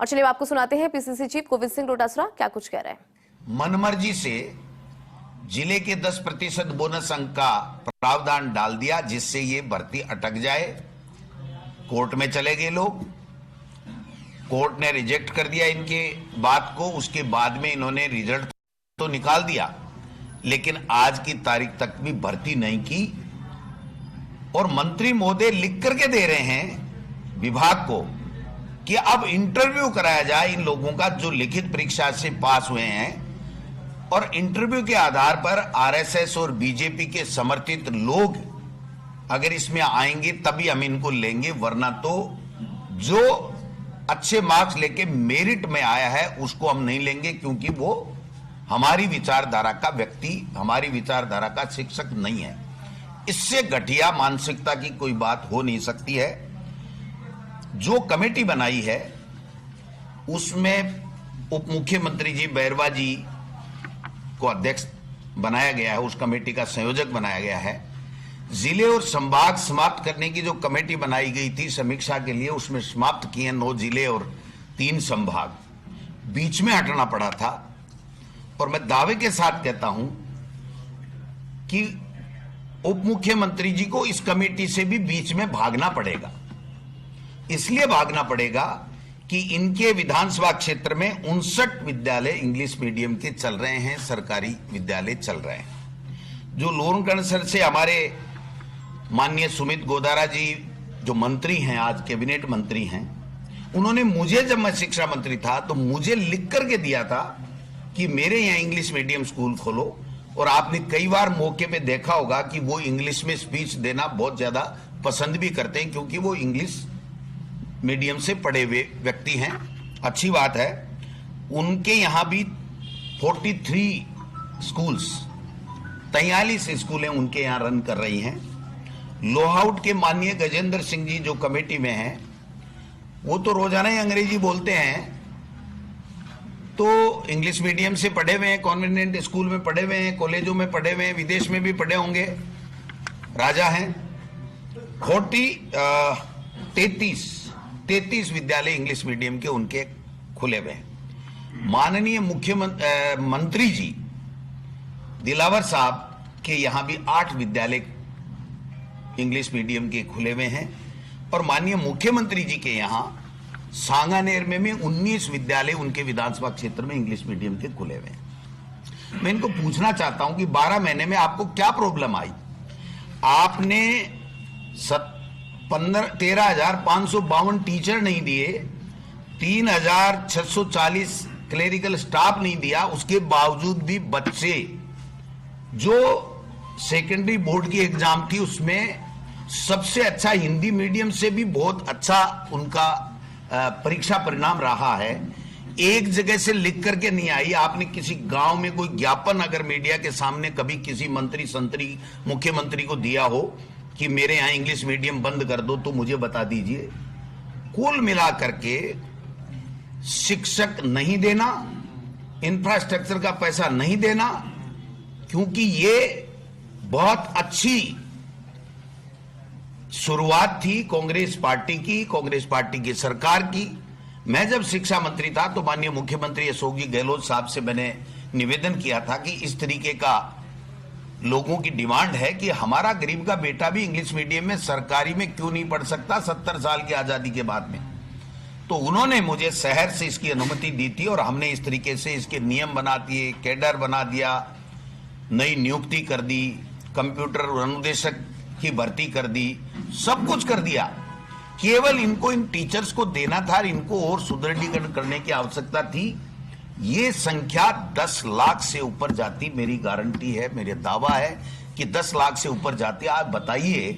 और चलिए आपको सुनाते हैं पीसीसी चीफ गोविंद सिंह डोटासरा क्या कुछ कह रहे हैं। मनमर्जी से जिले के 10% बोनस अंक का प्रावधान डाल दिया जिससे ये भर्ती अटक जाए। कोर्ट में चले गए लोग, कोर्ट ने रिजेक्ट कर दिया इनके बात को। उसके बाद में इन्होंने रिजल्ट तो निकाल दिया लेकिन आज की तारीख तक भी भर्ती नहीं की। और मंत्री महोदय लिख करके दे रहे हैं विभाग को कि अब इंटरव्यू कराया जाए इन लोगों का जो लिखित परीक्षा से पास हुए हैं, और इंटरव्यू के आधार पर आरएसएस और बीजेपी के समर्थित लोग अगर इसमें आएंगे तभी हम इनको लेंगे, वरना तो जो अच्छे मार्क्स लेके मेरिट में आया है उसको हम नहीं लेंगे, क्योंकि वो हमारी विचारधारा का व्यक्ति, हमारी विचारधारा का शिक्षक नहीं है। इससे घटिया मानसिकता की कोई बात हो नहीं सकती है। जो कमेटी बनाई है उसमें उप मुख्यमंत्री जी बैरवा जी को अध्यक्ष बनाया गया है, उस कमेटी का संयोजक बनाया गया है। जिले और संभाग समाप्त करने की जो कमेटी बनाई गई थी समीक्षा के लिए, उसमें समाप्त किए 9 जिले और 3 संभाग, बीच में हटना पड़ा था। और मैं दावे के साथ कहता हूं कि उप मुख्यमंत्री जी को इस कमेटी से भी बीच में भागना पड़ेगा। इसलिए भागना पड़ेगा कि इनके विधानसभा क्षेत्र में 59 विद्यालय इंग्लिश मीडियम के चल रहे हैं, सरकारी विद्यालय चल रहे हैं। जो लोरगणसर से हमारे माननीय सुमित गोदारा जी जो मंत्री हैं, आज कैबिनेट मंत्री हैं, उन्होंने मुझे, जब मैं शिक्षा मंत्री था तो मुझे लिख करके दिया था कि मेरे यहाँ इंग्लिश मीडियम स्कूल खोलो। और आपने कई बार मौके पे देखा होगा कि वो इंग्लिश में स्पीच देना बहुत ज्यादा पसंद भी करते हैं, क्योंकि वो इंग्लिश मीडियम से पढ़े हुए व्यक्ति हैं। अच्छी बात है। उनके यहाँ भी 43 स्कूल्स, 43 स्कूलें उनके यहाँ रन कर रही हैं। लोहाउट के माननीय गजेंद्र सिंह जी जो कमेटी में हैं, वो तो रोजाना ही अंग्रेजी बोलते हैं, तो इंग्लिश मीडियम से पढ़े हुए हैं, कॉन्वेंट स्कूल में पढ़े हुए हैं, कॉलेजों में पढ़े हुए हैं, विदेश में भी पढ़े होंगे, राजा हैं। 33 विद्यालय इंग्लिश मीडियम के उनके खुले हुए हैं। माननीय मुख्यमंत्री जी दिलावर साहब के यहाँ भी 8 विद्यालय इंग्लिश मीडियम के खुले हुए हैं। और माननीय मुख्यमंत्री जी के यहाँ सांगानेर में 19 विद्यालय उनके विधानसभा क्षेत्र में इंग्लिश मीडियम के खुले हुए हैं। मैं इनको पूछना चाहता हूं कि 12 महीने में आपको क्या प्रॉब्लम आई? आपने 13,552 टीचर नहीं दिए, 3,640 क्लेरिकल स्टाफ नहीं दिया, उसके बावजूद भी बच्चे जो सेकेंडरी बोर्ड की एग्जाम थी उसमें सबसे अच्छा, हिंदी मीडियम से भी बहुत अच्छा उनका परीक्षा परिणाम रहा है। एक जगह से लिख करके नहीं आई। आपने किसी गांव में कोई ज्ञापन अगर मीडिया के सामने कभी किसी मंत्री संतरी मुख्यमंत्री को दिया हो कि मेरे यहां इंग्लिश मीडियम बंद कर दो, तो मुझे बता दीजिए। कुल मिला करके शिक्षक नहीं देना, इंफ्रास्ट्रक्चर का पैसा नहीं देना, क्योंकि ये बहुत अच्छी शुरुआत थी कांग्रेस पार्टी की सरकार की। मैं जब शिक्षा मंत्री था तो माननीय मुख्यमंत्री अशोक जी गहलोत साहब से मैंने निवेदन किया था कि इस तरीके का लोगों की डिमांड है कि हमारा गरीब का बेटा भी इंग्लिश मीडियम में सरकारी में क्यों नहीं पढ़ सकता 70 साल की आजादी के बाद में। तो उन्होंने मुझे शहर से इसकी अनुमति दी थी और हमने इस तरीके से इसके नियम बना दिए, कैडर बना दिया, नई नियुक्ति कर दी, कंप्यूटर अनुदेशक की भर्ती कर दी, सब कुछ कर दिया। केवल इनको इन टीचर्स को देना था, इनको और सुदृढ़ीकरण करने की आवश्यकता थी। ये संख्या 10 लाख से ऊपर जाती, मेरी गारंटी है, मेरे दावा है कि 10 लाख से ऊपर जाती। आप बताइए